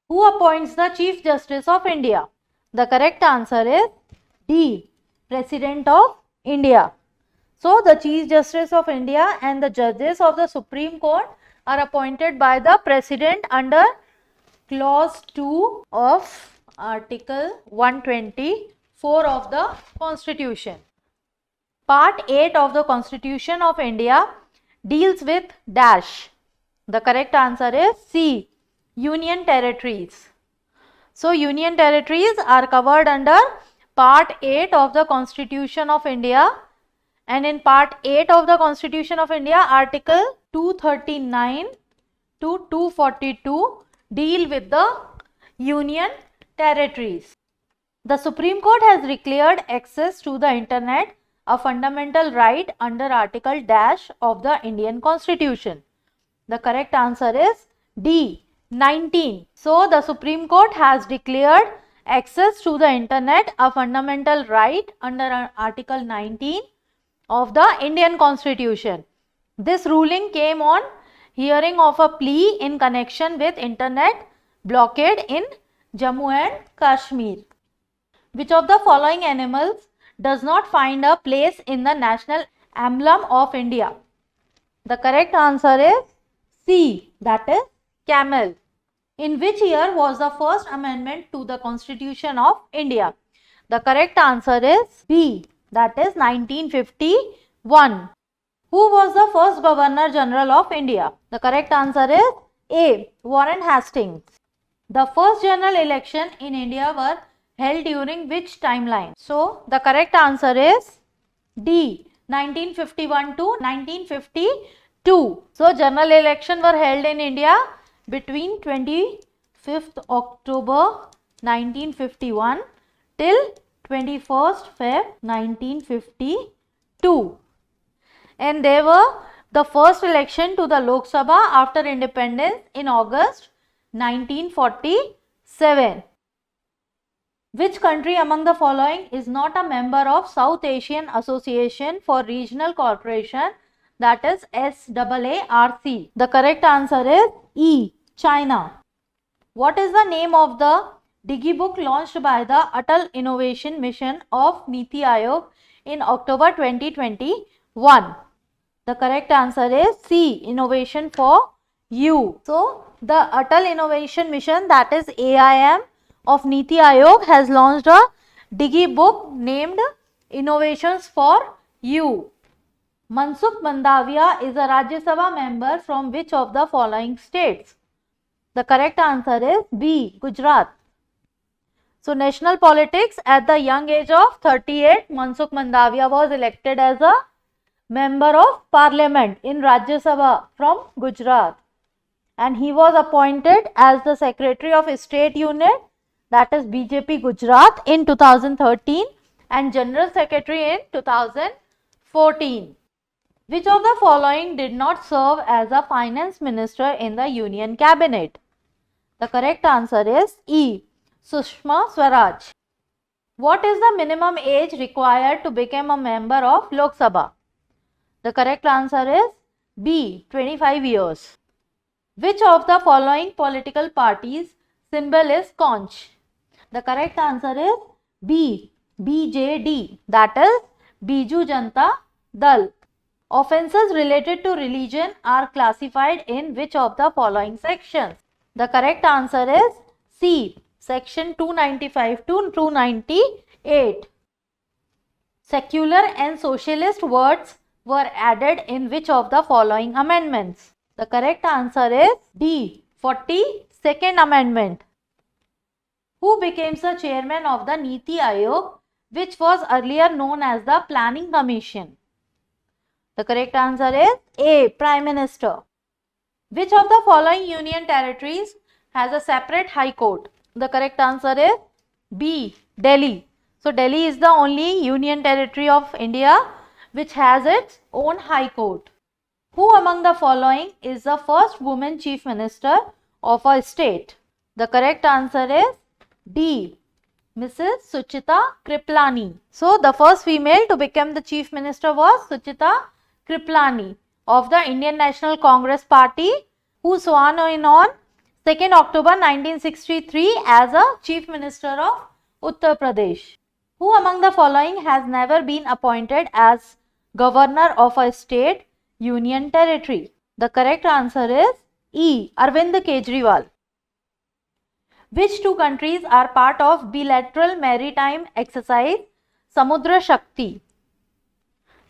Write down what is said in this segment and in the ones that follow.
Who appoints the Chief Justice of India? The correct answer is D. President of India. So, the Chief Justice of India and the judges of the Supreme Court are appointed by the President under Clause 2 of Article 124 of the Constitution. Part 8 of the Constitution of India deals with dash. The correct answer is C. Union territories. So, union territories are covered under Part 8 of the Constitution of India, and in Part 8 of the Constitution of India, Article 239 to 242 deal with the union territories. The Supreme Court has declared access to the internet a fundamental right under Article dash of the Indian Constitution. The correct answer is D. 19. So, the Supreme Court has declared access to the internet a fundamental right under Article 19 of the Indian Constitution. This ruling came on hearing of a plea in connection with internet blockade in Jammu and Kashmir. Which of the following animals does not find a place in the national emblem of India? The correct answer is C, that is camel. In which year was the first amendment to the Constitution of India? The correct answer is B, that is 1951. Who was the first Governor General of India? The correct answer is A, Warren Hastings. The first general election in India were held during which timeline? So, the correct answer is D, 1951 to 1952. So, general election were held in India between 25th October 1951 till 21st Feb 1952. And they were the first election to the Lok Sabha after independence in August 1947. Which country among the following is not a member of South Asian Association for Regional Cooperation, that is SAARC? The correct answer is E, China. What is the name of the digibook launched by the Atal Innovation Mission of Niti Aayog in October 2021? The correct answer is C, Innovation for You. So, the Atal Innovation Mission, that is AIM of Niti Aayog, has launched a digibook named Innovations for You. Mansukh Mandaviya is a Rajya Sabha member from which of the following states? The correct answer is B, Gujarat. So, national politics, at the young age of 38, Mansukh Mandaviya was elected as a member of parliament in Rajya Sabha from Gujarat, and he was appointed as the secretary of state unit, that is BJP Gujarat, in 2013 and general secretary in 2014. Which of the following did not serve as a finance minister in the union cabinet? The correct answer is E, Sushma Swaraj. What is the minimum age required to become a member of Lok Sabha? The correct answer is B, 25 years. Which of the following political parties symbol is conch? The correct answer is B, BJD, that is Biju Janata Dal. Offences related to religion are classified in which of the following sections? The correct answer is C, section 295 to 298. Secular and socialist words were added in which of the following amendments? The correct answer is D, 42nd Amendment. Who became the chairman of the Niti Aayog, which was earlier known as the Planning Commission? The correct answer is A, Prime Minister. Which of the following union territories has a separate high court? The correct answer is B, Delhi. So, Delhi is the only union territory of India which has its own high court. Who among the following is the first woman chief minister of a state? The correct answer is D, Mrs. Suchita Kriplani. So, the first female to become the chief minister was Suchita Kriplani of the Indian National Congress Party, who sworn in on 2nd October 1963 as a Chief Minister of Uttar Pradesh. Who among the following has never been appointed as Governor of a state, union territory? The correct answer is E. Arvind Kejriwal. Which two countries are part of bilateral maritime exercise Samudra Shakti?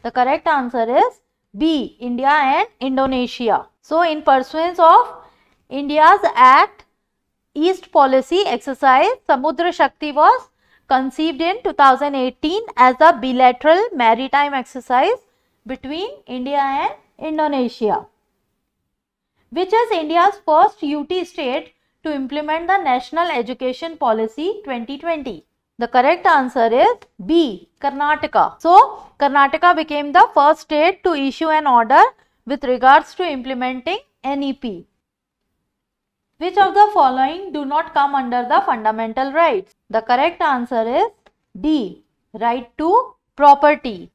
The correct answer is B. India and Indonesia. So, in pursuance of India's Act East Policy exercise, Samudra Shakti was conceived in 2018 as a bilateral maritime exercise between India and Indonesia. Which is India's first UT state to implement the National Education Policy 2020? The correct answer is B. Karnataka. So, Karnataka became the first state to issue an order with regards to implementing NEP. Which of the following do not come under the fundamental rights? The correct answer is D. Right to property.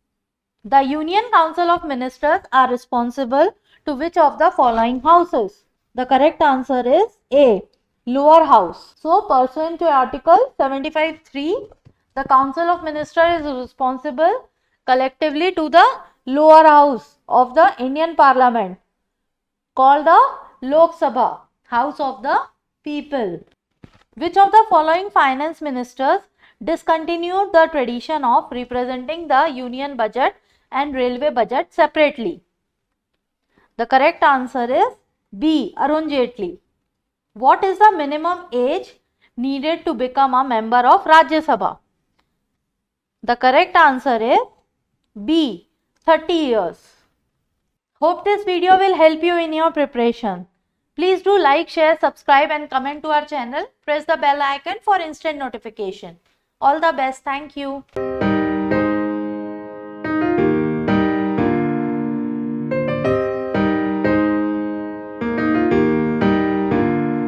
The Union Council of Ministers are responsible to which of the following houses? The correct answer is A. Lower house. So, pursuant to Article 75(3), the Council of Ministers is responsible collectively to the lower house of the Indian Parliament, called the Lok Sabha, House of the People. Which of the following finance ministers discontinued the tradition of representing the union budget and railway budget separately? The correct answer is B. Arun Jaitley. What is the minimum age needed to become a member of Rajya Sabha? The correct answer is B. 30 years. Hope this video will help you in your preparation. Please do like, share, subscribe and comment to our channel. Press the bell icon for instant notification. All the best. Thank you.